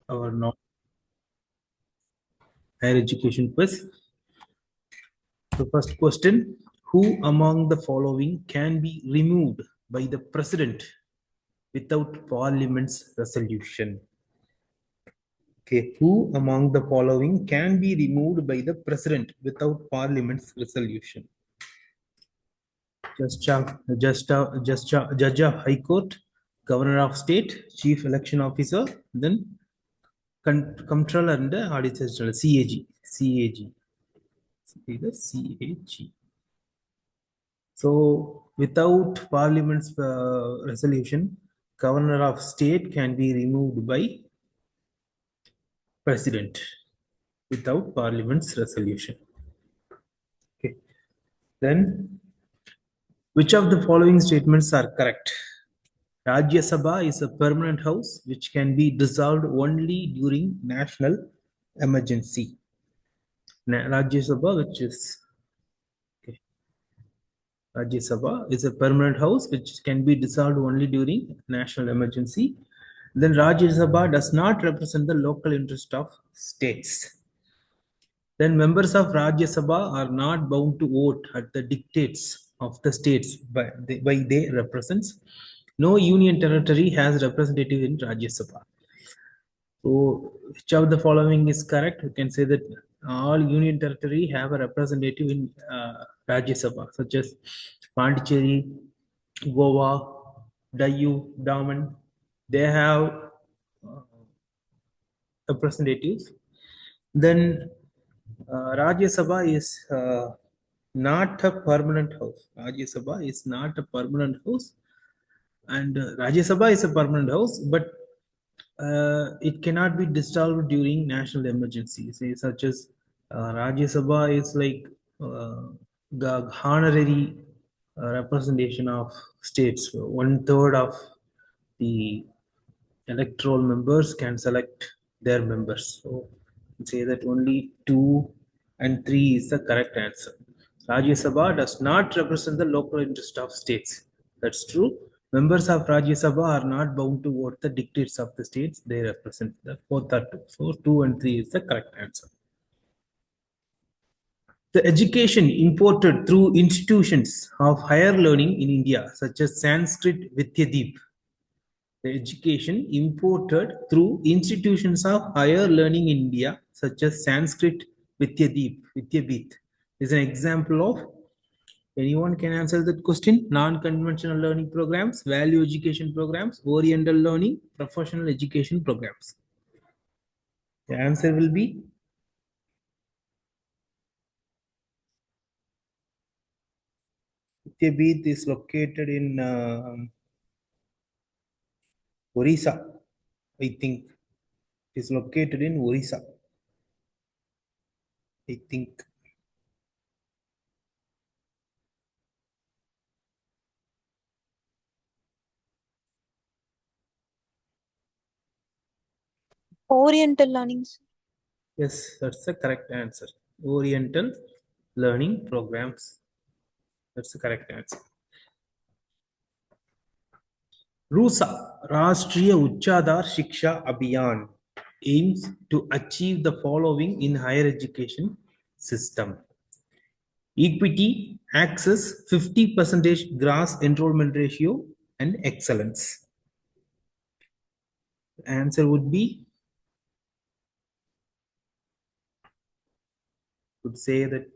our non higher education quiz. The first question: who among the following can be removed by the president without parliament's resolution? Okay, who among the following can be removed by the president without parliament's resolution? Judge of High Court, Governor of State, Chief Election Officer, then Comptroller and Auditor General, CAG. CAG. Either CAG. So, without Parliament's resolution, Governor of State can be removed by President without Parliament's resolution. Okay. Then, which of the following statements are correct? Rajya Sabha is a permanent house which can be dissolved only during national emergency. Rajya Sabha, which is okay. Rajya Sabha is a permanent house which can be dissolved only during national emergency. Then Rajya Sabha does not represent the local interest of states. Then members of Rajya Sabha are not bound to vote at the dictates of the states by they represents. No union territory has representative in Rajya Sabha. So, which of the following is correct? We can say that all union territory have a representative in Rajya Sabha, such as Pondicherry, Goa, Dayu, Daman. They have representatives. Then Rajya Sabha is not a permanent house. Rajya Sabha is not a permanent house, and Rajya Sabha is a permanent house, but it cannot be dissolved during national emergencies, such as Rajya Sabha is like the honorary representation of states. 1/3 of the electoral members can select their members. So say that only 2 and 3 is the correct answer. Rajya Sabha does not represent the local interest of states. That's true. Members of Rajya Sabha are not bound to vote the dictates of the states. They represent the both are 2. So 2 and 3 is the correct answer. The education imported through institutions of higher learning in India, such as Sanskrit Vidyadeep, the education imported through institutions of higher learning in India, such as Sanskrit Vidyadeep, is an example of. Anyone can answer that question? Non-conventional learning programs, value education programs, oriental learning, professional education programs. The answer will be Vidyadeep is located in Orissa, I think. It is located in Orissa, I think. Oriental learning. Yes, that's the correct answer. Oriental learning programs. That's the correct answer. RUSA, Rashtriya Uchchadhar Shiksha Abhiyan, aims to achieve the following in higher education system: equity, access, 50% gross enrollment ratio, and excellence. The answer would be, would say that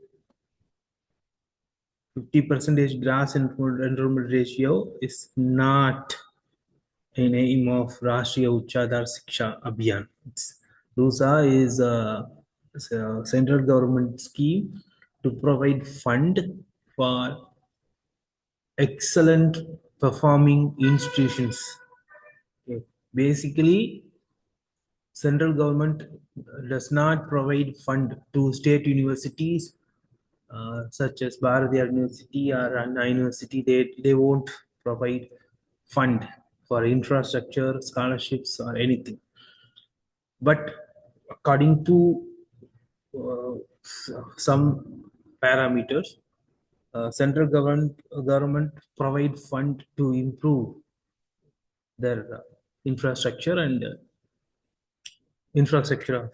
50% gross enrollment ratio is not an aim of Rashtriya Uchchadhar Shiksha Abhiyan. RUSA is a central government scheme to provide fund for excellent performing institutions. Okay. Basically, central government does not provide fund to state universities such as Bharatiyar University or Anna University. They won't provide fund for infrastructure, scholarships, or anything. But according to some parameters, central government provide fund to improve their infrastructure and infrastructure of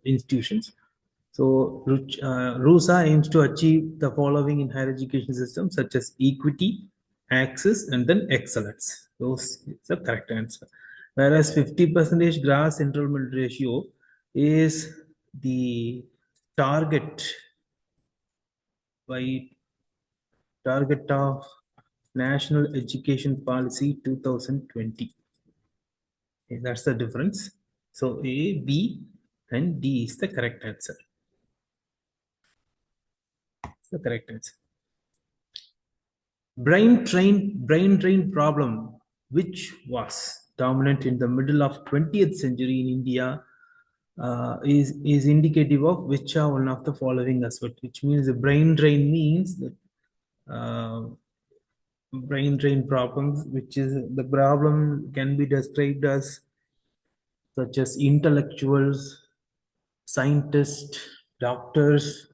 institutions. So RUSA aims to achieve the following in higher education system, such as equity, access, and then excellence. Those is the correct answer. Whereas 50% gross enrollment ratio is the target by target of National Education Policy 2020. Okay, that's the difference. So A, B, and D is the correct answer. It's the correct answer. Brain drain problem, which was dominant in the middle of 20th century in India, is indicative of which are one of the following aspects, which means the brain drain means that brain drain problems, which is the problem can be described as such as intellectuals, scientists, doctors,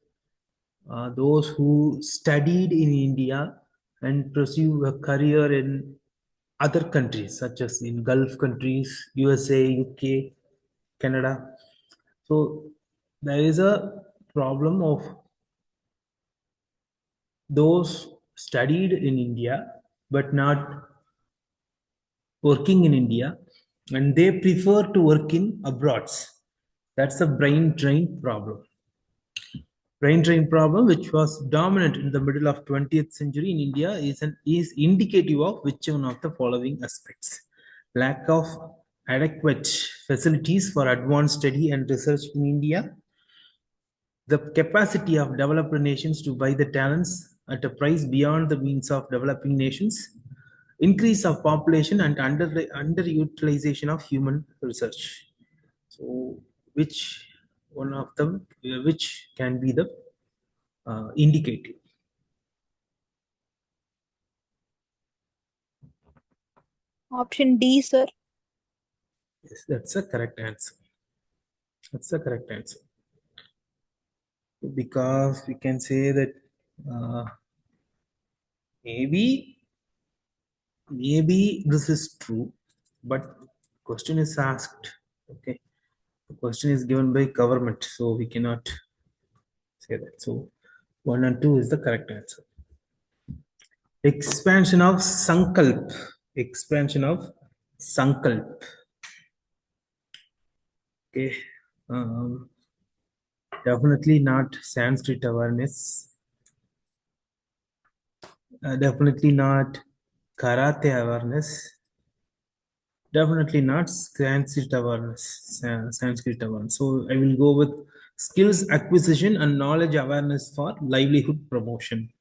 those who studied in India and pursue a career in other countries, such as in Gulf countries, USA, UK, Canada. So there is a problem of those studied in India but not working in India, and they prefer to work in abroad. That's a brain drain problem. Brain drain problem, which was dominant in the middle of 20th century in India, is indicative of which one of the following aspects: lack of adequate facilities for advanced study and research in India, the capacity of developed nations to buy the talents at a price beyond the means of developing nations, increase of population and underutilization of human research. So, which one of them, which can be the indicative? Option D, sir. Yes, that's a correct answer. That's the correct answer. Because we can say that uh, maybe this is true, but question is asked. Okay, the question is given by government, so we cannot say that. So 1 and 2 is the correct answer. Expansion of Sankalp. Expansion of Sankalp. Okay. Definitely not Sanskrit awareness. Definitely not karate awareness. Definitely not Sanskrit awareness. Sanskrit awareness. So I will go with skills acquisition and knowledge awareness for livelihood promotion.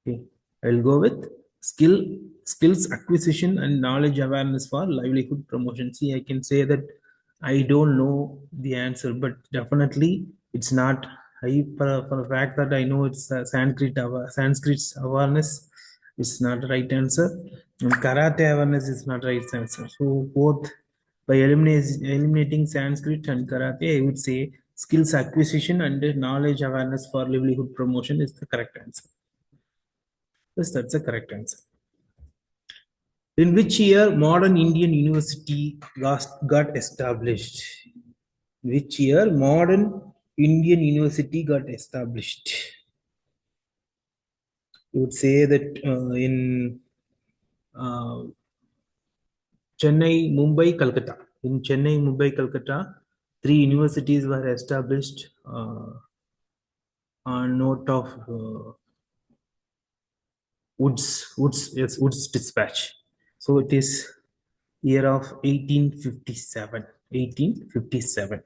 Okay. I will go with skills acquisition and knowledge awareness for livelihood promotion. See, I can say that I don't know the answer, but definitely it's not. For a fact that I know it's Sanskrit awareness is not the right answer, and karate awareness is not the right answer. So both by eliminating Sanskrit and karate, I would say skills acquisition and knowledge awareness for livelihood promotion is the correct answer. Yes, that's the correct answer. In which year modern Indian university got established? Which year modern Indian university got established? You would say that in uh, Chennai, Mumbai, Calcutta. In Chennai, Mumbai, Calcutta, 3 universities were established on note of Woods dispatch. So it is year of 1857. 1857.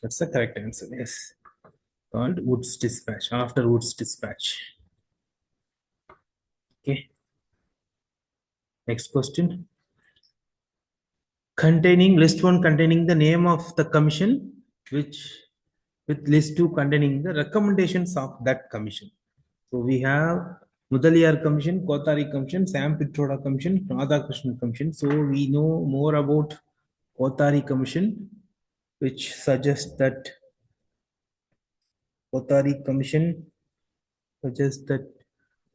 That's the correct answer. Yes. Called Woods dispatch. After Woods dispatch. Okay. Next question. List 1 containing the name of the commission, which with list 2 containing the recommendations of that commission. So we have Mudaliar Commission, Kothari Commission, Sam Pitroda Commission, Radhakrishnan Commission. So we know more about Kothari Commission, which suggests that Kothari Commission suggests that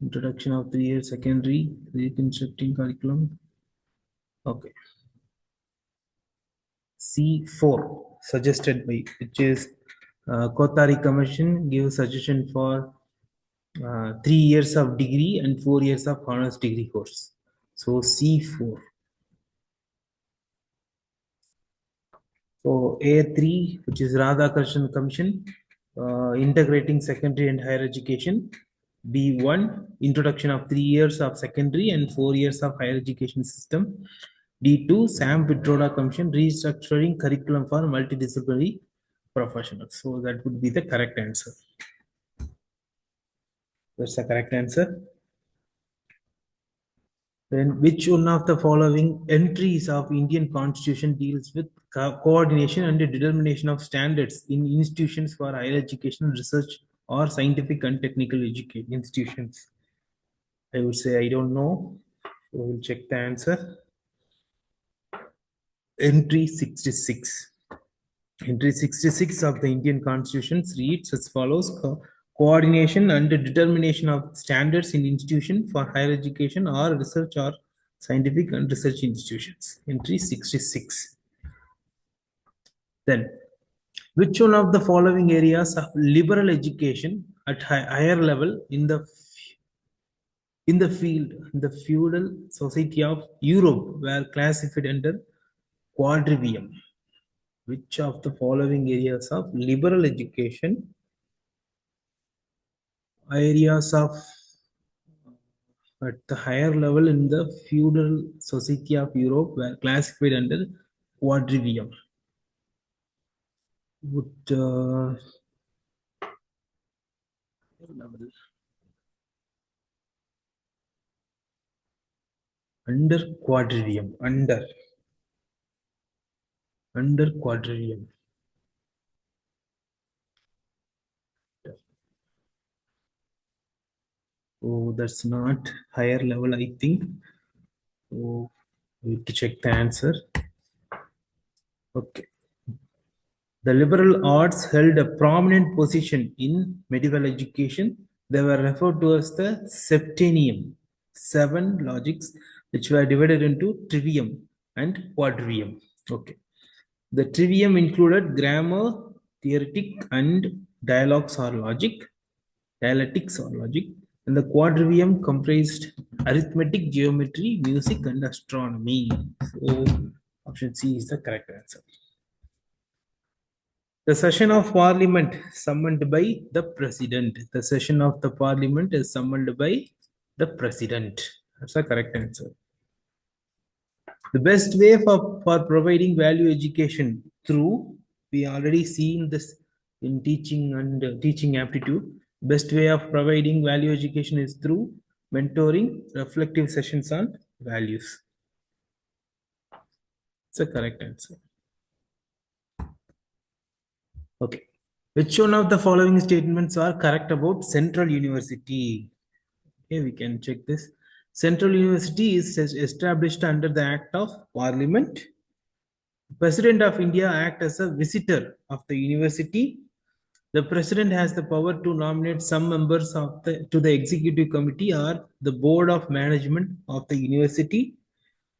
introduction of 3-year secondary reconstructing curriculum. Okay. C4 suggested by, which is Kothari Commission gives suggestion for 3 years of degree and 4 years of honors degree course. So C4. So A3, which is Radhakrishnan Commission, integrating secondary and higher education. B1, introduction of 3 years of secondary and 4 years of higher education system. D2, Sam Pitroda Commission, restructuring curriculum for multidisciplinary professionals. So that would be the correct answer. That's the correct answer. Then which one of the following entries of Indian Constitution deals with coordination and determination of standards in institutions for higher education, research, or scientific and technical education institutions? I would say I don't know. So we'll check the answer. Entry 66. Entry 66 of the Indian Constitution reads as follows: coordination and determination of standards in institution for higher education or research or scientific and research institutions. Entry 66. Then, which one of the following areas of liberal education at higher level in the feudal society of Europe were classified under quadrivium? Which of the following areas of liberal education, areas of at the higher level in the feudal society of Europe were classified under quadrivium? Would under quadrivium, under quadrivium. Oh, that's not higher level, I think. So we have to check the answer. Okay. The liberal arts held a prominent position in medieval education. They were referred to as the septennium, 7 logics, which were divided into trivium and quadrivium. Okay. The trivium included grammar, theoretic, and dialogues or logic, dialectics or logic, and the quadrivium comprised arithmetic, geometry, music, and astronomy. So option C is the correct answer. The session of parliament summoned by the president. The session of the parliament is summoned by the president. That's the correct answer. The best way for providing value education through, we already seen this in teaching and teaching aptitude. Best way of providing value education is through mentoring, reflective sessions on values. It's a correct answer. Okay. Which one of the following statements are correct about Central University? Okay, we can check this. Central University is established under the Act of Parliament. The President of India acts as a visitor of the university. The President has the power to nominate some members of to the Executive Committee or the Board of Management of the university.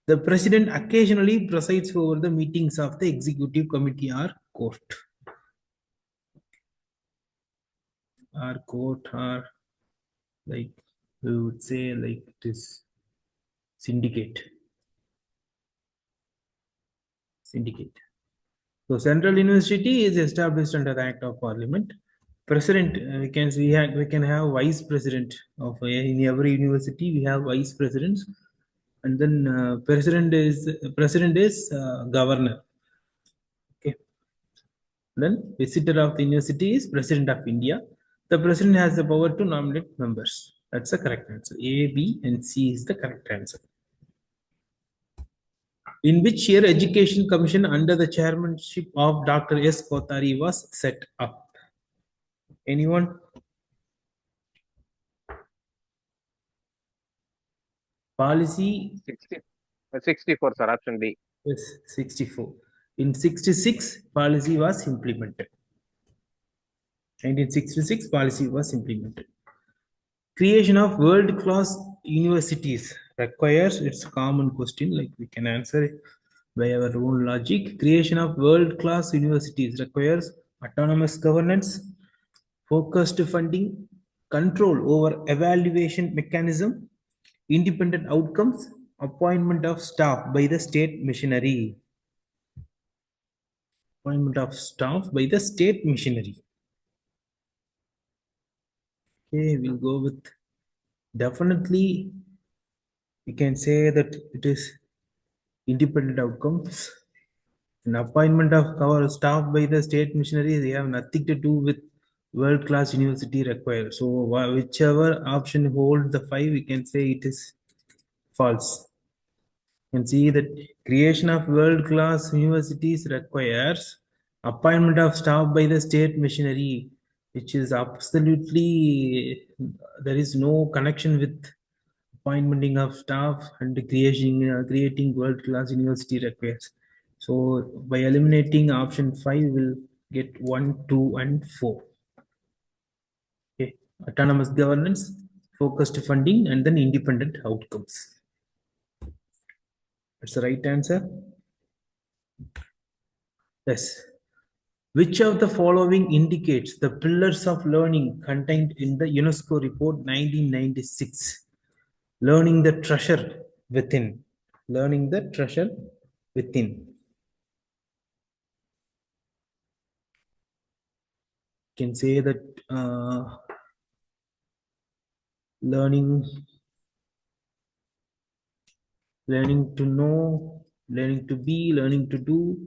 The President occasionally presides over the meetings of the Executive Committee or court. Or like we would say like this syndicate. So Central University is established under the Act of Parliament. President, we can have vice president of in every university. We have vice presidents, and then president is governor. Okay. Then visitor of the university is President of India. The president has the power to nominate members. That's the correct answer. A, B, and C is the correct answer. In which year Education Commission under the chairmanship of Dr. S. Kothari was set up? Anyone? Policy 64, sir, option B. Yes, 64. In 66, policy was implemented. 1966, policy was implemented. Creation of world-class universities requires, it's a common question, like we can answer it. by our own logic. Creation of world-class universities requires autonomous governance, focused funding, control over evaluation mechanism, independent outcomes, appointment of staff by the state machinery. Appointment of staff by the state machinery. Okay, we'll go with definitely. We can say that it is independent outcomes. An appointment of our staff by the state missionary, they have nothing to do with world-class university required. So whichever option holds the five, we can say it is false. You can see that creation of world-class universities requires appointment of staff by the state missionary, which is absolutely, there is no connection with appointmenting of staff and creating world-class university requires. So by eliminating option 5, we'll get 1, 2, and 4. Okay. Autonomous governance, focused funding, and then independent outcomes. That's the right answer. Yes. Which of the following indicates the pillars of learning contained in the UNESCO report 1996? Learning the treasure within. Learning the treasure within. Can say that learning to know, learning to be, learning to do,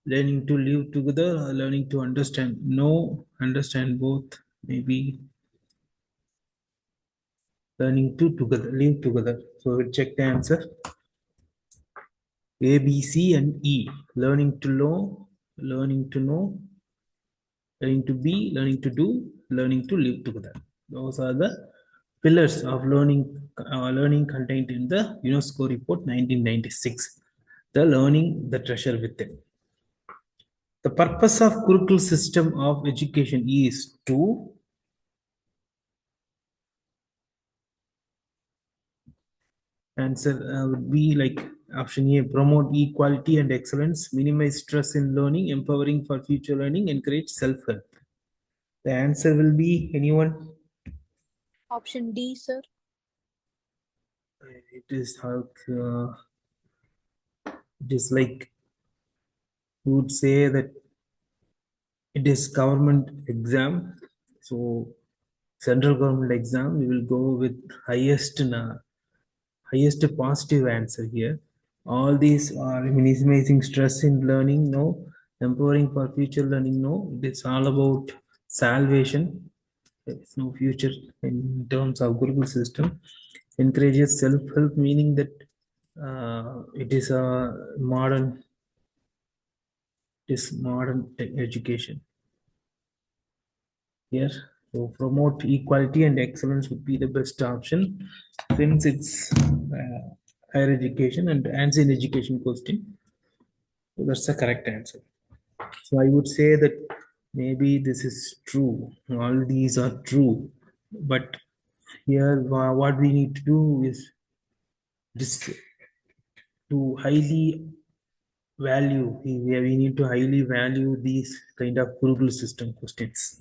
learning to live together, learning to understand. No, understand both, maybe learning to together, live together. So we'll check the answer. A, B, C, and E. Learning to know, learning to know, learning to be, learning to do, learning to live together. Those are the pillars of learning contained in the UNESCO report 1996. The learning, the treasure within. The purpose of curricular system of education is to answer would be like option A, promote equality and excellence, minimize stress in learning, empowering for future learning, encourage self-help. The answer will be anyone? Option D, sir. It is how it is like you would say that it is government exam. So central government exam, we will go with highest positive answer here. All these are minimizing stress in learning, no. Empowering for future learning, no. It is all about salvation. There is no future in terms of Gurukul system. Encourages self-help, meaning that it is a modern education here. So promote equality and excellence would be the best option since it's higher education and ancient education question. So that's the correct answer. So I would say that maybe this is true. All these are true, but here what we need to do is this to highly value. We need to highly value these kind of Gurukul system questions.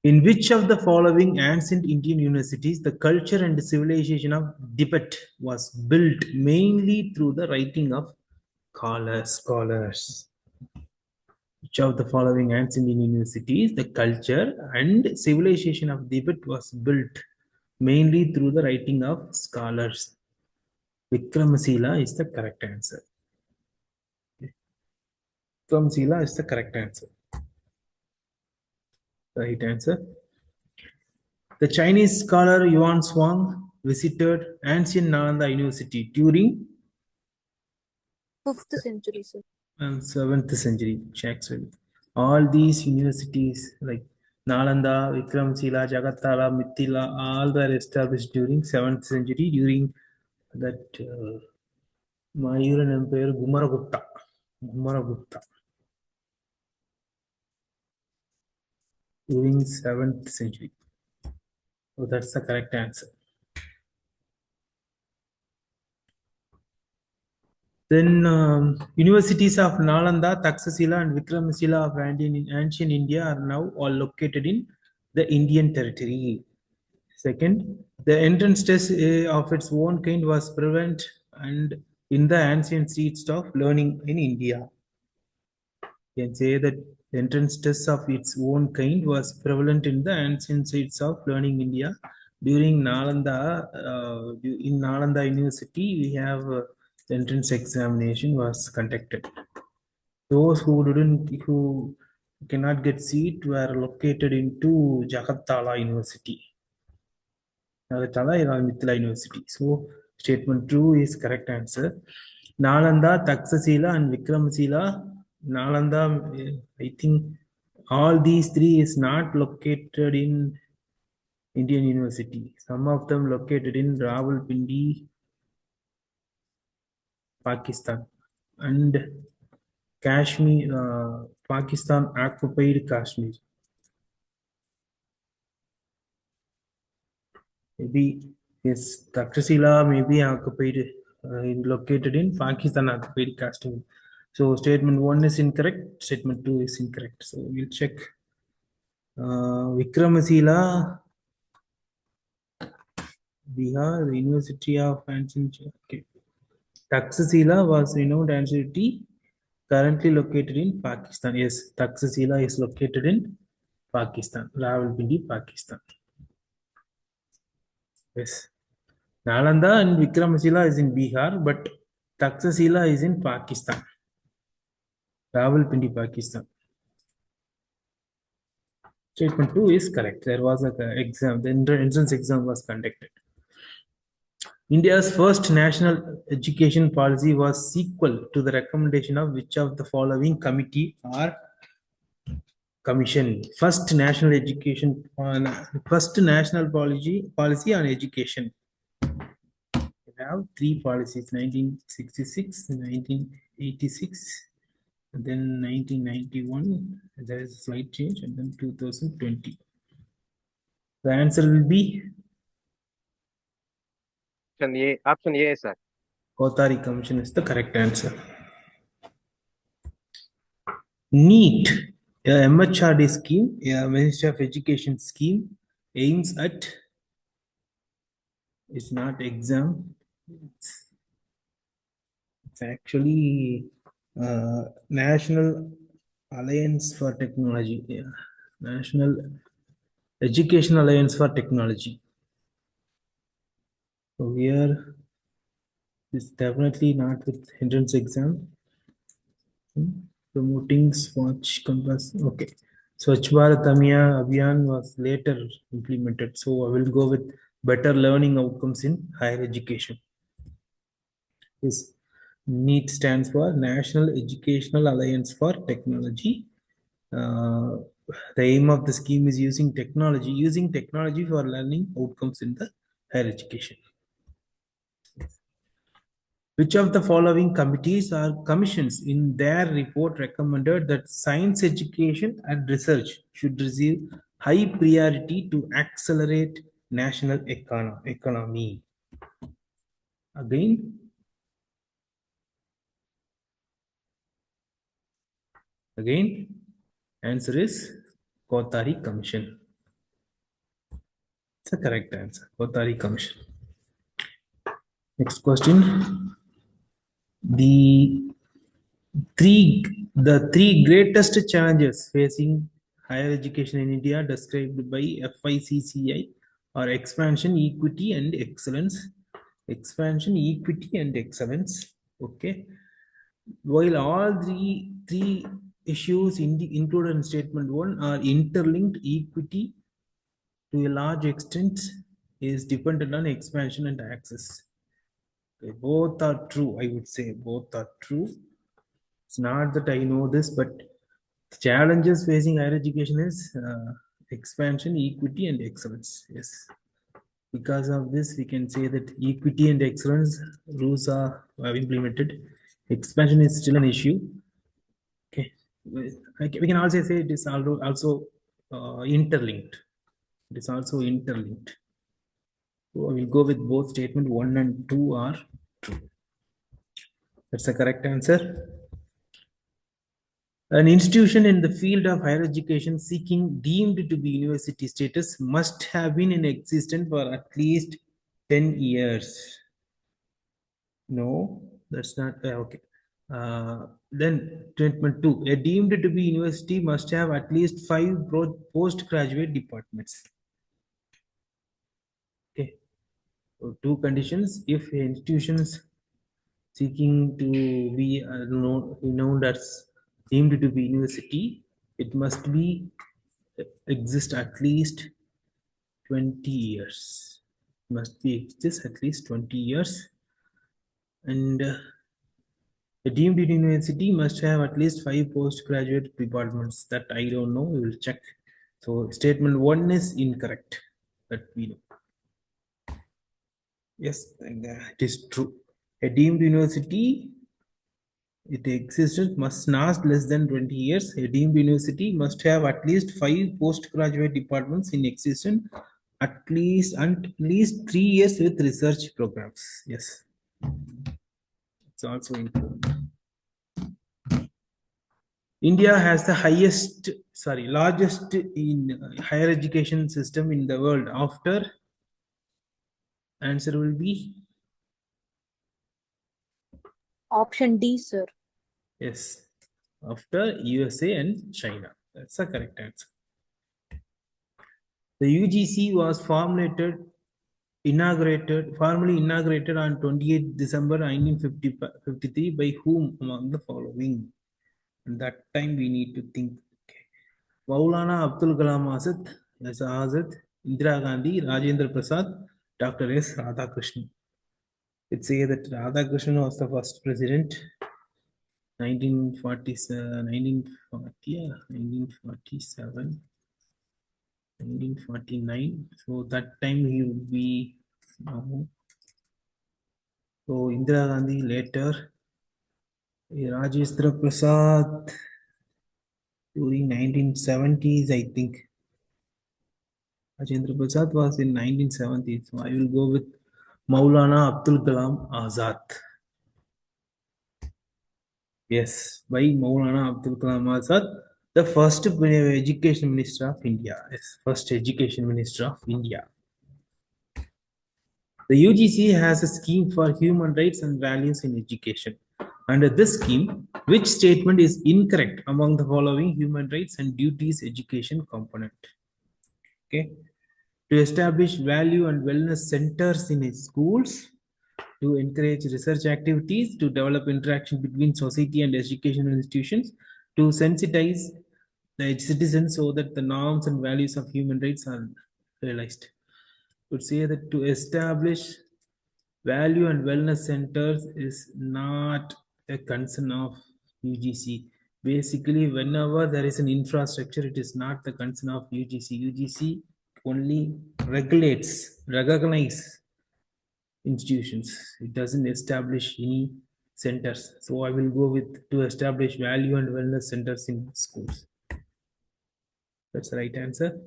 In which of the following ancient Indian universities the culture and civilization of debate was built mainly through the writing of scholars? Which of the following ancient Indian universities the culture and civilization of debate was built mainly through the writing of scholars? Vikramasila is the correct answer. Vikramasila is the correct answer. Right answer. The Chinese scholar Yuan Shuang visited ancient Nalanda University during 5th century, sir. 7th century. Shakespeare. All these universities like Nalanda, Vikramshila, Jagatala, Mithila, all were established during 7th century during that Mayuran Empire, Gumaragupta. During 7th century. So that's the correct answer. Then universities of Nalanda, Taxila, and Vikramasila of ancient India are now all located in the Indian territory. Second, the entrance test of its own kind was prevalent and in the ancient seats of learning in India. You can say that the entrance test of its own kind was prevalent in the ancient seats of learning India. During Nalanda, in Nalanda University, we have the entrance examination was conducted. Those who cannot get seat were located into Jagatala University. Jagatala is Mithila University. So statement 2 is correct answer. Nalanda, Taxasila, and Vikramasila. Nalanda, I think all these three is not located in Indian University. Some of them located in Rawalpindi, Pakistan, and Kashmir, Pakistan occupied Kashmir. Maybe yes, Takshashila may be occupied, located in Pakistan occupied Kashmir. So statement 1 is incorrect, statement 2 is incorrect. So we'll check. Vikramasila, Bihar, the University of Ancient. Okay. Taxila was renowned university currently located in Pakistan. Yes, Taxila is located in Pakistan, Rawalpindi, Pakistan. Yes. Nalanda and Vikramasila is in Bihar, but Taxila is in Pakistan. Rawalpindi, Pakistan. Statement 2 is correct. There was an exam, the entrance exam was conducted. India's first national education policy was sequel to the recommendation of which of the following committee or commission? First national policy on education. We have three policies: 1966, 1986, and then 1991. There is a slight change, and then 2020. The answer will be Option A, sir. Kothari Commission is the correct answer. NEET, a MHRD scheme, a Ministry of Education scheme, aims at, it's not exam, it's actually National Alliance for Technology, National Education Alliance for Technology. So here, it's definitely not with entrance exam. Promoting Swachh Compass. Okay. Swachh Bharat Abhiyan was later implemented. So I will go with better learning outcomes in higher education. This NEET stands for National Educational Alliance for Technology. The aim of the scheme is using technology for learning outcomes in the higher education. Which of the following committees or commissions in their report recommended that science education and research should receive high priority to accelerate national economy? Again, answer is Kothari Commission. It's a correct answer, Kothari Commission. Next question. The three greatest challenges facing higher education in India described by FICCI are expansion, equity, and excellence. Expansion, equity, and excellence. Okay. While all three issues included in statement 1 are interlinked, equity to a large extent is dependent on expansion and access. Okay, both are true, I would say. Both are true. It's not that I know this, but the challenges facing higher education is expansion, equity, and excellence. Yes. Because of this, we can say that equity and excellence rules are implemented. Expansion is still an issue. Okay. We can also say it is also interlinked. It is also interlinked. So I will go with both statement 1 and 2 are true. That's the correct answer. An institution in the field of higher education seeking deemed to be university status must have been in existence for at least 10 years. No, that's not okay. Then statement 2. A deemed to be university must have at least 5 postgraduate departments. Okay. So two conditions. If institutions seeking to be known as deemed to be university, it must be exist at least 20 years. Must be exist at least 20 years. And a deemed university must have at least 5 postgraduate departments. That I don't know. We will check. So statement 1 is incorrect. That we know. Yes, and, it is true. A deemed university, it existed must last less than 20 years. A deemed university must have at least 5 postgraduate departments in existence, at least 3 years with research programs. Yes, it's also important. India has the largest in higher education system in the world. After, answer will be Option D, sir. yes. After USA and China. That's the correct answer. The UGC was formally inaugurated on 28th December 1953 by whom among the following? And that time we need to think. Okay. Maulana Abdul Kalam Azad, Indira Gandhi, Rajendra Prasad, Dr. S. Radhakrishnan. It says that Radhakrishnan was the first president, 1947, 1947, 1949. So that time he would be. So Indira Gandhi later, Rajendra Prasad during 1970s, I think. Rajendra Prasad was in 1970s. So I will go with Maulana Abdul Kalam Azad. Yes, by Maulana Abdul Kalam Azad, the first education minister of India. Yes, first education minister of India. The UGC has a scheme for human rights and values in education. Under this scheme, which statement is incorrect among the following human rights and duties education component? Okay. To establish value and wellness centers in its schools, to encourage research activities, to develop interaction between society and educational institutions, to sensitize the citizens so that the norms and values of human rights are realized. Would say that to establish value and wellness centers is not a concern of UGC. Basically, whenever there is an infrastructure, it is not the concern of UGC. UGC only recognize institutions. It doesn't establish any centers. So I will go with to establish value and wellness centers in schools. That's the right answer.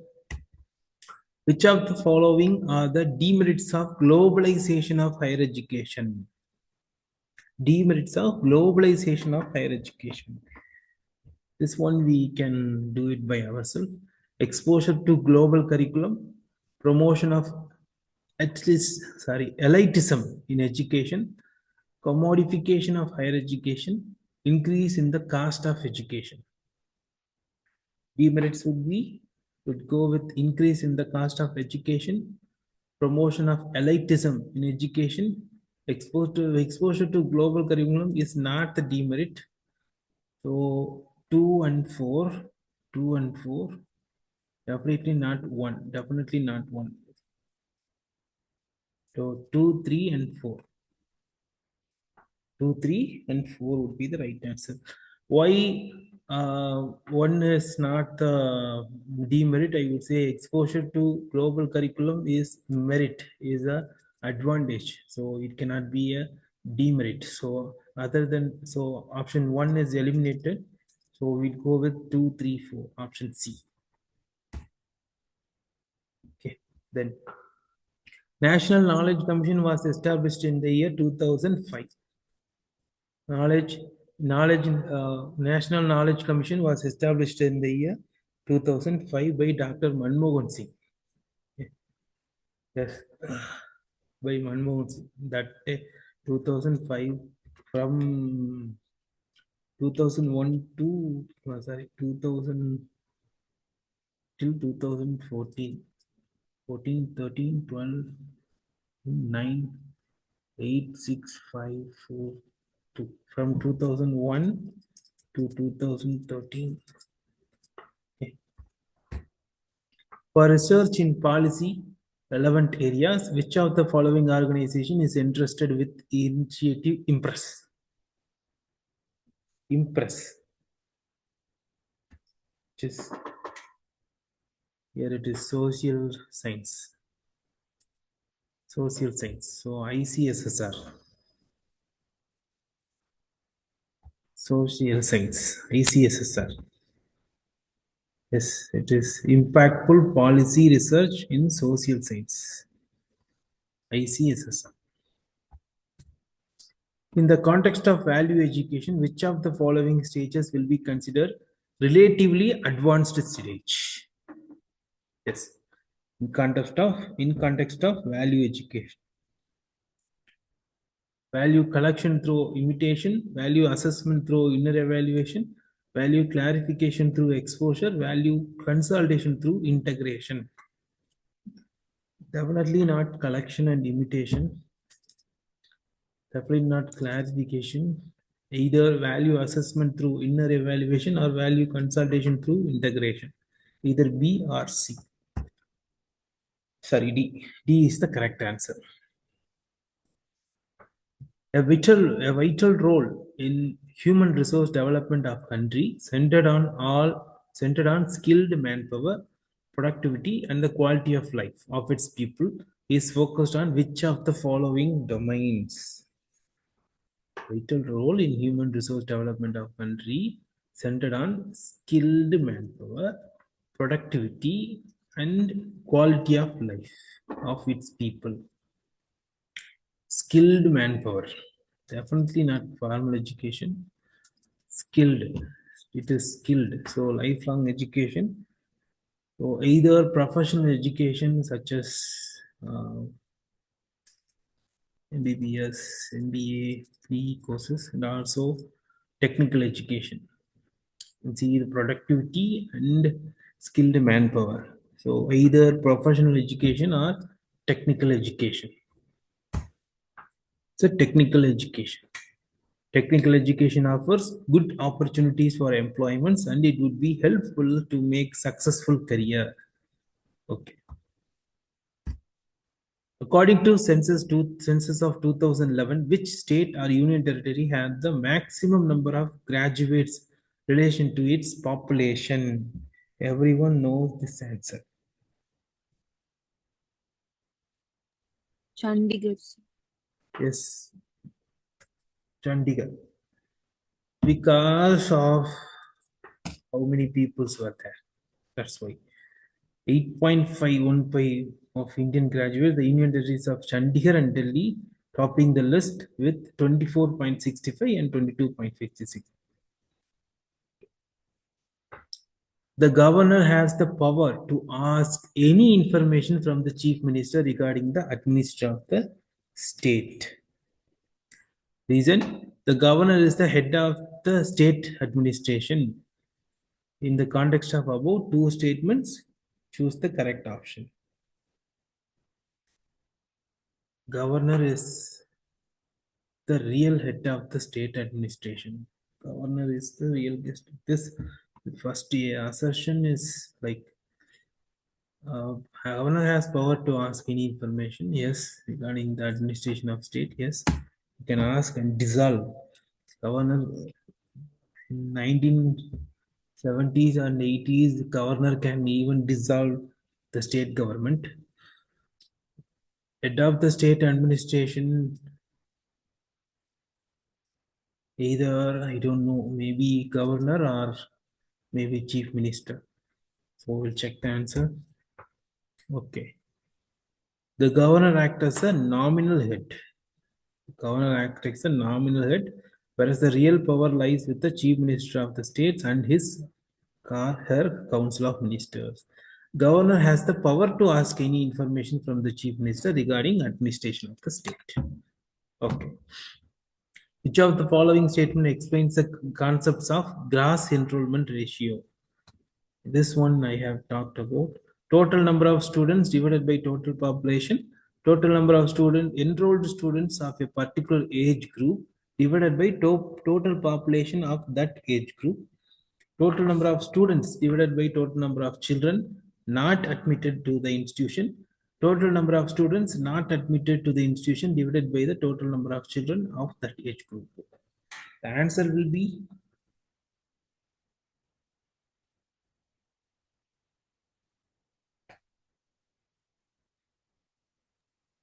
Which of the following are the demerits of globalization of higher education? Demerits of globalization of higher education. This one we can do it by ourselves. Exposure to global curriculum, promotion of elitism in education, commodification of higher education, increase in the cost of education. Demerits would go with increase in the cost of education, promotion of elitism in education, exposure to global curriculum is not the demerit. So 2 and 4, definitely not 1, definitely not 1. So 2, 3 and 4. 2, 3 and 4 would be the right answer. Why 1 is not the demerit? I would say exposure to global curriculum is merit, is a advantage. So it cannot be a demerit. So option 1 is eliminated. So we'll go with 2, 3, 4. Option C. Okay. Then National Knowledge Commission was established in the year 2005. Knowledge, National Knowledge Commission was established in the year 2005 by Dr. Manmohan Singh. Yes, by Manmohan Singh. That 2005, from 2001 to, sorry, 2000 till 2014, 14, 13, 12, 9, 8, 6, 5, 4, 2. From 2001 to 2013. Okay. For research in policy relevant areas, which of the following organization is interested with initiative Impress? Impress. Which is, here it is social science. Social science. So ICSSR. Social science. ICSSR. Yes, it is impactful policy research in social science. ICSSR. In the context of value education, which of the following stages will be considered relatively advanced stage? Yes, in context of value education. Value collection through imitation, value assessment through inner evaluation, value clarification through exposure, value consolidation through integration. Definitely not collection and imitation. Definitely not clarification. Either value assessment through inner evaluation or value consultation through integration. Either B or C. Sorry, D. D is the correct answer. A vital role in human resource development of country centered on skilled manpower, productivity, and the quality of life of its people is focused on which of the following domains? Vital role in human resource development of country centered on skilled manpower, productivity, and quality of life of its people. Skilled manpower, definitely not formal education. Skilled, it is skilled, so lifelong education. So either professional education such as MBBS, MBA, PE courses, and also technical education. And see the productivity and skilled manpower. So either professional education or technical education. So technical education. Technical education offers good opportunities for employments and it would be helpful to make successful career. Okay. According to census of 2011, which state or union territory had the maximum number of graduates relation to its population? Everyone knows this answer. Chandigarh, sir. Yes, Chandigarh. Because of how many peoples were there. That's why. 8.515 of Indian graduates, the Union territories of Chandigarh and Delhi topping the list with 24.65 and 22.56. The governor has the power to ask any information from the chief minister regarding the administration of the state. Reason, the governor is the head of the state administration. In the context of above two statements, choose the correct option. Governor is the real head of the state administration. Governor is the real guest. This first assertion is like governor has power to ask any information. Yes, regarding the administration of state. Yes, you can ask and dissolve. Governor in 1970s and 80s, the governor can even dissolve the state government. Head of the state administration, either I don't know, maybe governor or maybe chief minister. So we'll check the answer. Okay. The governor acts as a nominal head. The governor acts as a nominal head whereas the real power lies with the Chief Minister of the states and his or her Council of Ministers. Governor has the power to ask any information from the Chief Minister regarding administration of the state. Okay. Which of the following statement explains the concepts of gross enrollment ratio? This one I have talked about. Total number of students divided by total population. Total number of enrolled students of a particular age group divided by total population of that age group. Total number of students divided by total number of children not admitted to the institution. Total number of students not admitted to the institution divided by the total number of children of that age group. The answer will be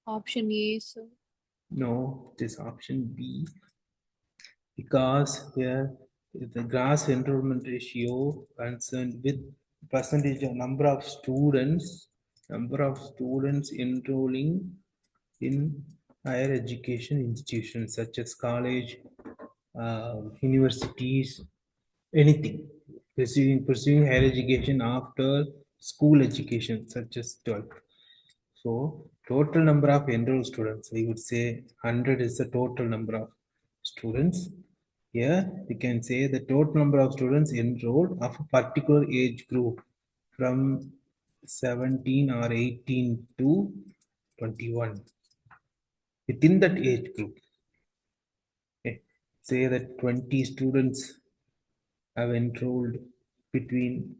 Option A, sir. no, it is option B. Because here the gross enrollment ratio concerned with percentage of number of students enrolling in higher education institutions such as college, universities, anything pursuing higher education after school education such as 12th. So total number of enrolled students, we would say 100 is the total number of students. Here we can say the total number of students enrolled of a particular age group from 17 or 18 to 21. Within that age group, okay, say that 20 students have enrolled between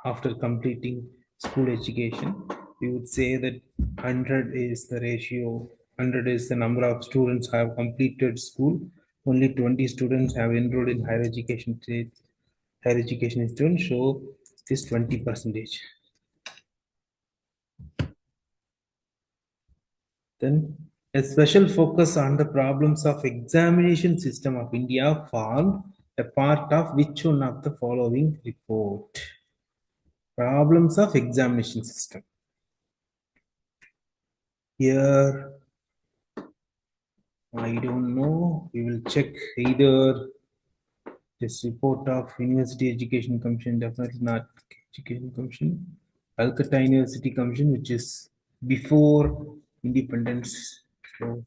after completing school education, we would say that 100 is the ratio, 100 is the number of students who have completed school. Only 20 students have enrolled in higher education students, so this 20%. Then a special focus on the problems of examination system of India formed a part of which one of the following report? Problems of examination system. Here, I don't know. We will check either this report of University Education Commission, definitely not Education Commission, Calcutta University Commission, which is before independence. So,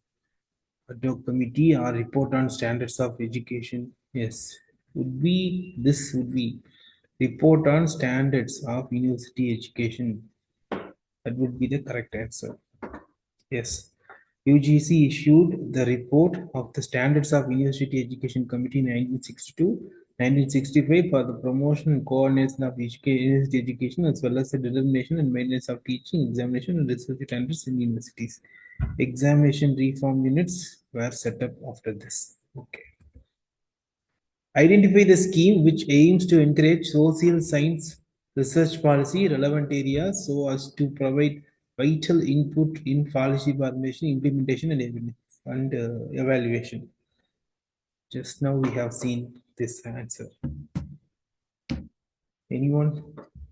ad hoc committee or report on standards of education. Yes, this would be report on standards of university education. That would be the correct answer. Yes. UGC issued the report of the Standards of University Education Committee in 1962-1965 for the promotion and coordination of university education as well as the determination and maintenance of teaching, examination and research standards in universities. Examination reform units were set up after this. Okay. Identify the scheme which aims to encourage social science research policy relevant areas so as to provide vital input in policy formulation, implementation, and evaluation. Just now we have seen this answer. Anyone?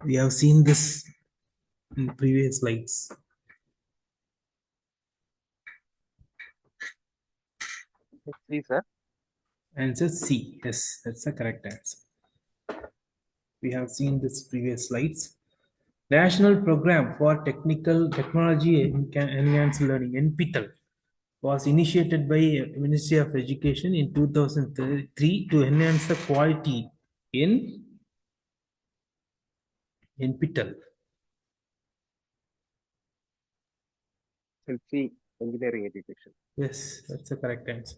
We have seen this in previous slides. C, sir. Answer C. Yes, that's the correct answer. We have seen this previous slides. National Program for Technology Enhanced Learning, NPTEL, was initiated by Ministry of Education in 2003 to enhance the quality in NPTEL. C, engineering education. Yes, that's the correct answer.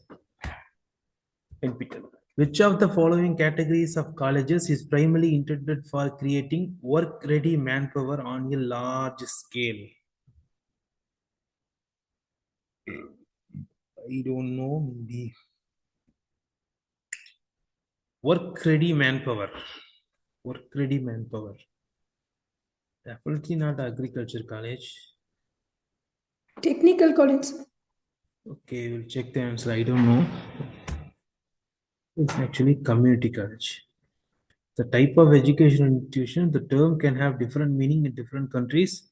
NPTEL. Which of the following categories of colleges is primarily intended for creating work-ready manpower on a large scale? I don't know, maybe work-ready manpower. Work-ready manpower. Definitely not agriculture college. Technical college. Okay, we'll check the answer. I don't know. It's actually community college. The type of educational institution, the term can have different meaning in different countries.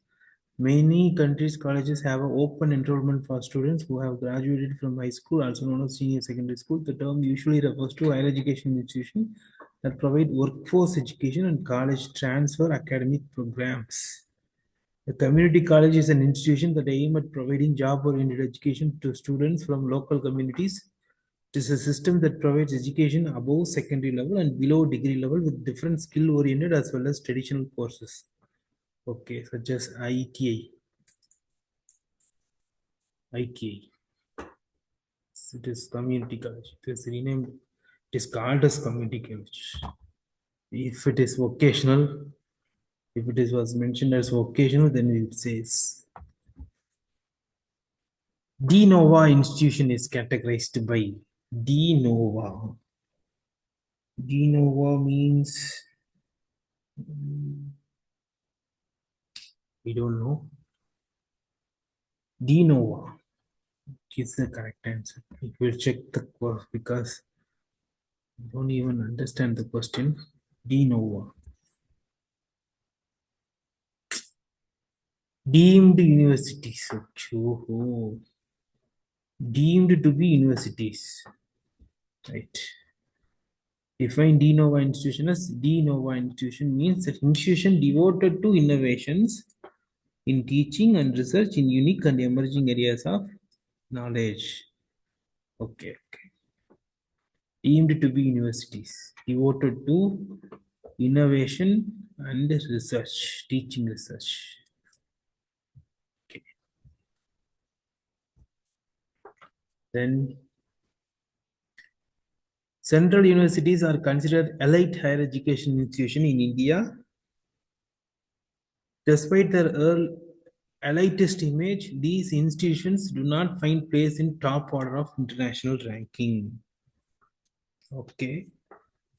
Many countries' colleges have an open enrollment for students who have graduated from high school, also known as senior secondary school. The term usually refers to higher education institutions that provide workforce education and college transfer academic programs. A community college is an institution that aims at providing job-oriented education to students from local communities. It is a system that provides education above secondary level and below degree level with different skill-oriented as well as traditional courses. Okay, such as ITA. It is community college. It is renamed. It is called as community college. If it is vocational, if it is was mentioned as vocational, then it says De Nova institution is categorized by De Nova. De Nova means we don't know. De Nova is the correct answer. We will check the course because I don't even understand the question. De Nova. Deemed universities. Oh, deemed to be universities. Right. Define de novo institution as de novo institution means that institution devoted to innovations in teaching and research in unique and emerging areas of knowledge. Okay. Deemed to be universities devoted to innovation and research, teaching research. Okay. Then central universities are considered elite higher education institution in India. Despite their elitist image, these institutions do not find place in top order of international ranking. Okay,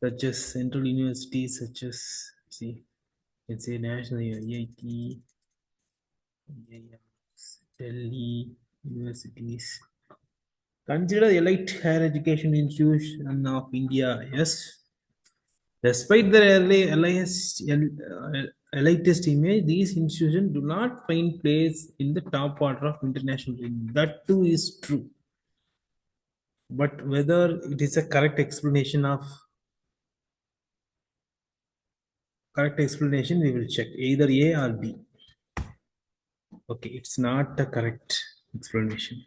such as central universities, such as see, let's say national IIT, Delhi universities. Consider elite higher education institution of India. Yes, despite their elitist image, these institutions do not find place in the top order of international ranking. That too is true. But whether it is a correct explanation, we will check either A or B. Okay, it's not the correct explanation.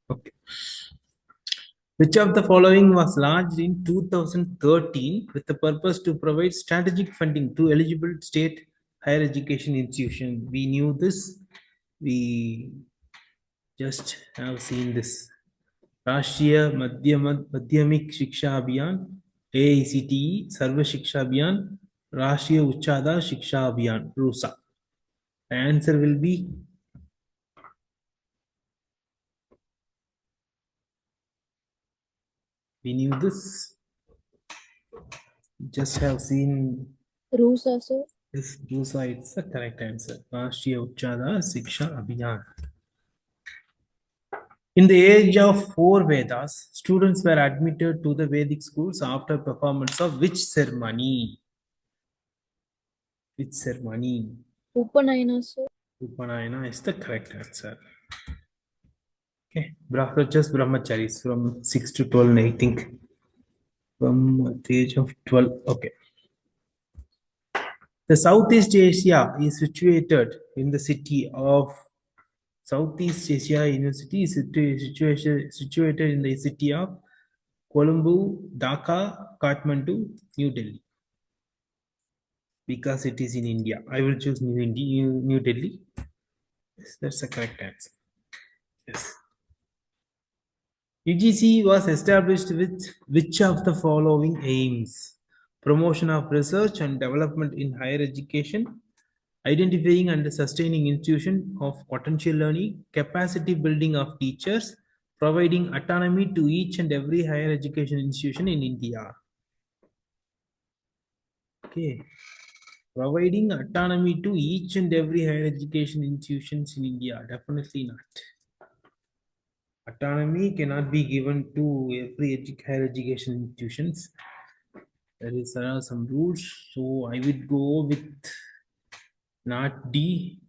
Okay. Which of the following was launched in 2013 with the purpose to provide strategic funding to eligible state higher education institutions? We knew this. We just have seen this. Rashtriya Madhyamik Shiksha Abhiyan, AICTE, Sarva Shiksha Abhiyan, Rashtriya Uchchada Shiksha Abhiyan, RUSA. The answer will be we knew this. Just have seen Rusa, sir. this. RUSA, it's the correct answer. Rashtriya Uchchada Shiksha Abhiyan. In the age of 4 Vedas, students were admitted to the Vedic schools after performance of which ceremony? Which ceremony? Upanayana, sir. Upanayana is the correct answer. Okay, just brahmacharis from 6 to 12, I think. From the age of 12. Okay. The Southeast Asia is situated in the city of Southeast Asia University is situated in the city of Colombo, Dhaka, Kathmandu, New Delhi. Because it is in India, I will choose New Delhi. Yes, that's the correct answer. Yes. UGC was established with which of the following aims? Promotion of research and development in higher education, identifying and sustaining institution of potential learning, capacity building of teachers, providing autonomy to each and every higher education institution in India. Okay. Providing autonomy to each and every higher education institutions in India, definitely not. Autonomy cannot be given to every higher education institutions. There are some rules, so I would go with not D.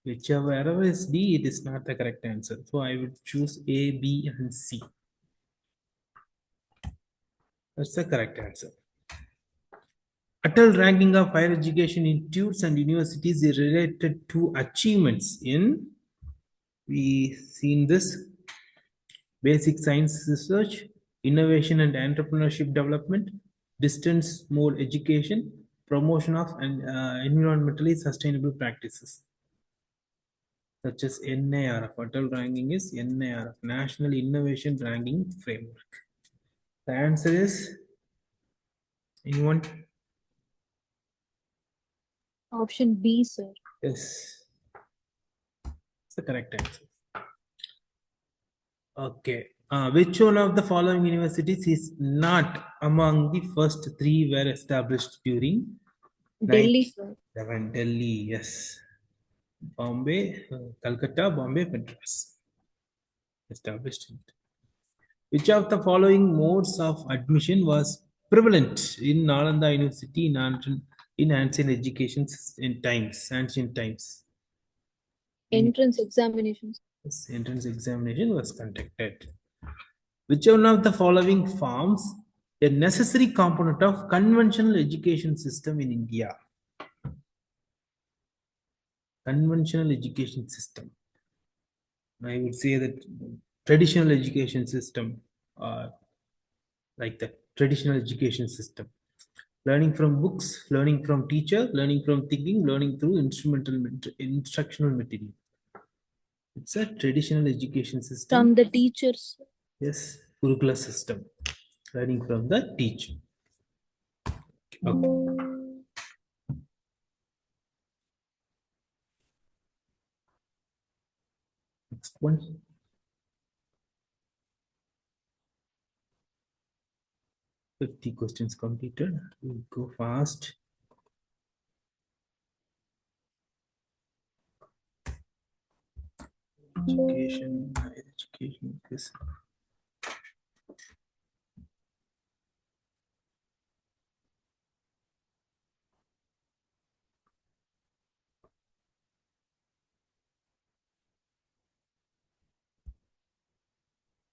Whichever is D, it is not the correct answer. So I would choose A, B, and C. That's the correct answer. Atal ranking of higher education institutes and universities is related to achievements in, we seen this, basic science research, innovation and entrepreneurship development, distance mode education, promotion of environmentally sustainable practices, such as NIRF. Atal ranking is NIRF, National Innovation Ranking Framework. The answer is, anyone? Option B, sir. Yes, it's the correct answer. Okay. Which one of the following universities is not among the first three were established during Delhi, sir. 1911? Delhi, yes. Bombay, Calcutta, Bombay, Madras. Established it. Which of the following modes of admission was prevalent in Nalanda University in ancient education in times, ancient times? Entrance examinations. Yes, entrance examination was conducted. Which one of the following forms a necessary component of conventional education system in India? Conventional education system. I would say that traditional education system, like the traditional education system. Learning from books, learning from teacher, learning from thinking, learning through instructional material. It's a traditional education system. From the teachers. Yes, Gurukula system. Learning from the teacher. Okay. Next one. 50 questions completed. We'll go fast. Education, higher education. Yes.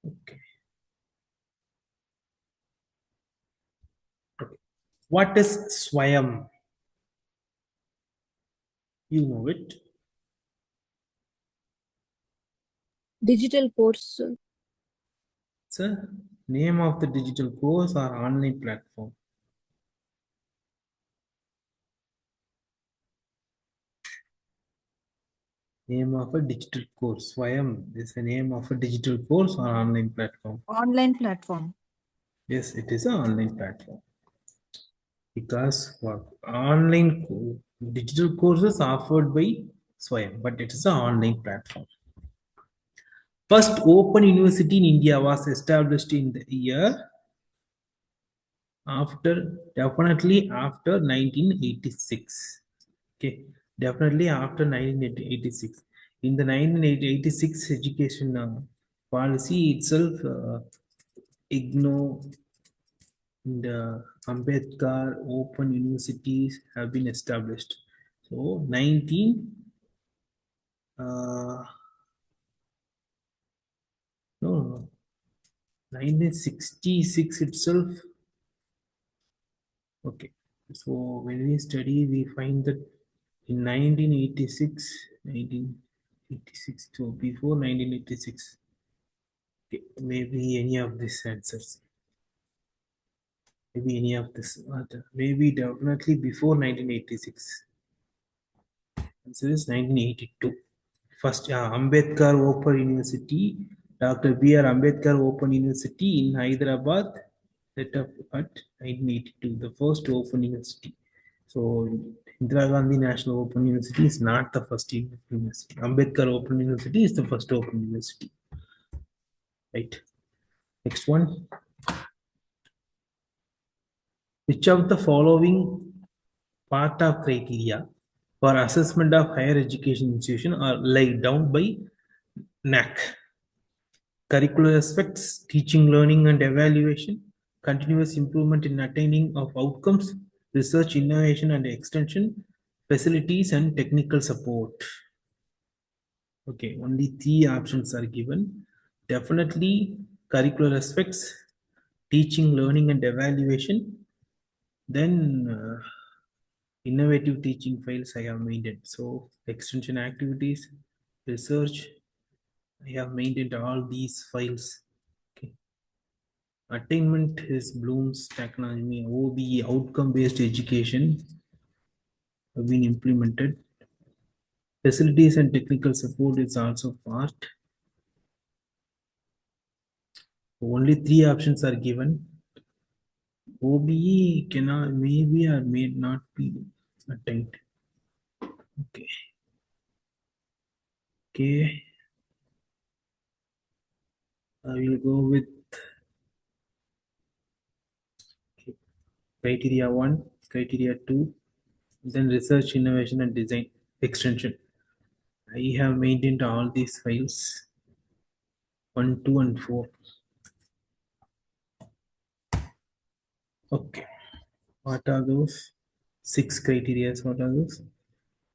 Okay. Okay. What is Swayam? You know it. Digital course, sir. It's a name of the digital course or online platform. Name of a digital course. Swayam is the name of a digital course or online platform. Online platform. Yes, it is an online platform. Because what online digital courses offered by Swayam, but it is an online platform. First open university in India was established in the year definitely after 1986. Okay, definitely after 1986. In the 1986 education policy itself, IGNO and Ambedkar Open Universities have been established. So 1966 itself. Okay, so when we study, we find that in 1986, so before 1986, okay, maybe any of these answers. Maybe any of this, maybe definitely before 1986. Answer is 1982. First, Ambedkar Open University, Dr. B.R. Ambedkar Open University in Hyderabad, set up at 1982, the first open university. So, Indira Gandhi National Open University is not the first university. Ambedkar Open University is the first open university. Right. Next one. Which of the following part of criteria for assessment of higher education institution are laid down by NAC? Curricular aspects, teaching, learning, and evaluation, continuous improvement in attaining of outcomes, research, innovation, and extension, facilities, and technical support. Okay, only 3 options are given. Definitely curricular aspects, teaching, learning, and evaluation. Then innovative teaching files I have maintained. So extension activities, research, I have maintained all these files. Okay. Attainment is Bloom's taxonomy, OBE, outcome-based education have been implemented. Facilities and technical support is also part. Only 3 options are given. OBE cannot, maybe or may not be attained. Okay. Okay. I will go with criteria 1, criteria 2, then research, innovation, and design extension. I have maintained all these files 1, 2, and 4. Okay. What are those? 6 criteria. What are those?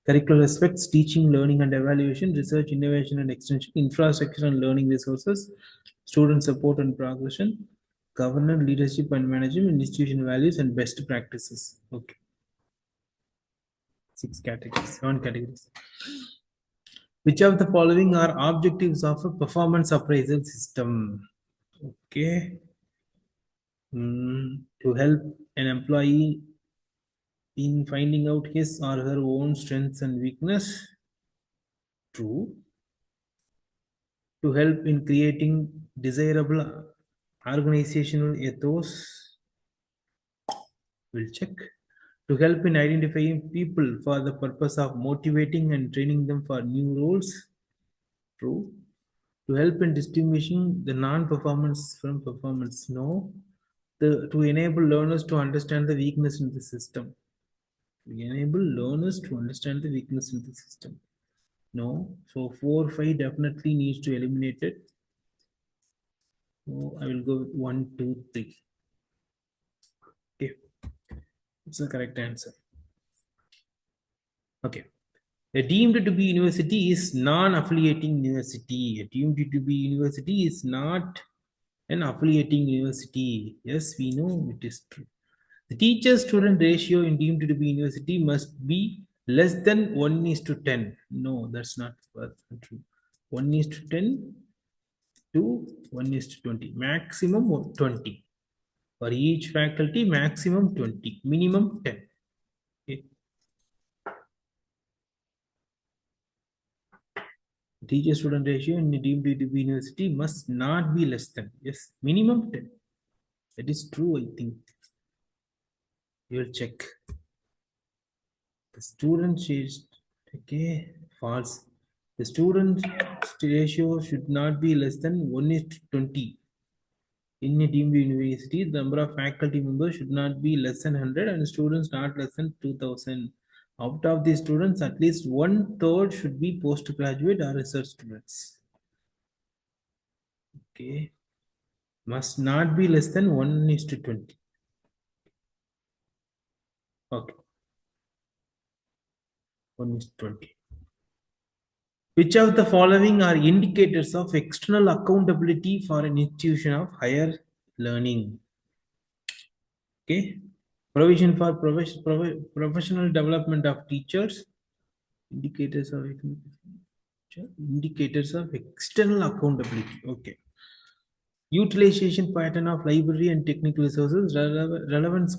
Curricular aspects, teaching, learning, and evaluation, research, innovation, and extension, infrastructure and learning resources, student support and progression, governance, leadership and management, institution values, and best practices. Okay. 6 categories, 7 categories. Which of the following are objectives of a performance appraisal system? Okay. To help an employee in finding out his or her own strengths and weakness. True. To help in creating desirable organizational ethos. We'll check. To help in identifying people for the purpose of motivating and training them for new roles. True. To help in distinguishing the non-performance from performance. No. To enable learners to understand the weakness in the system. To enable learners to understand the weakness in the system. No. So 4, 5 definitely needs to eliminate it. So I will go with 1, 2, 3. Okay. It's the correct answer. Okay. A deemed to be university is non-affiliating university. A deemed to be university is not an affiliating university. Yes, we know it is true. The teacher-student ratio in deemed to be university must be less than 1:10. No, that's not true. 1:10 to 1:20. Maximum 20. For each faculty, maximum 20. Minimum 10. Okay. Teacher-student ratio in deemed to be university must not be less than. Yes, minimum 10. That is true, I think. You will check. The student is okay, false. The student ratio should not be less than 1:20. In a deemed university, the number of faculty members should not be less than 100 and students not less than 2000. Out of these students, at least 1/3 should be postgraduate or research students. Okay. Must not be less than 1:20. Okay. 1:20. Which of the following are indicators of external accountability for an institution of higher learning? Okay. Provision for professional development of teachers. Indicators of external accountability. Okay. Utilization pattern of library and technical resources, relevance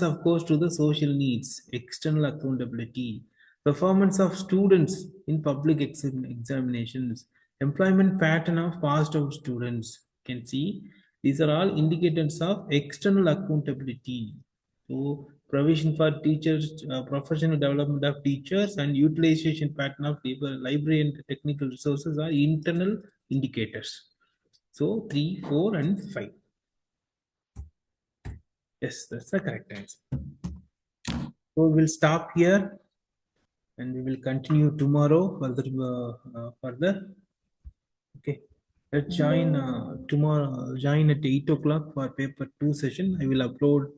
of course to the social needs, external accountability, performance of students in public examinations, employment pattern of passed out students. You can see these are all indicators of external accountability. So provision for teachers, professional development of teachers, and utilization pattern of library and technical resources are internal indicators. So 3, 4, and 5. Yes, that's the correct answer. So we'll stop here and we will continue tomorrow further. Okay. Let's join tomorrow. Join at 8 o'clock for paper 2 session. I will upload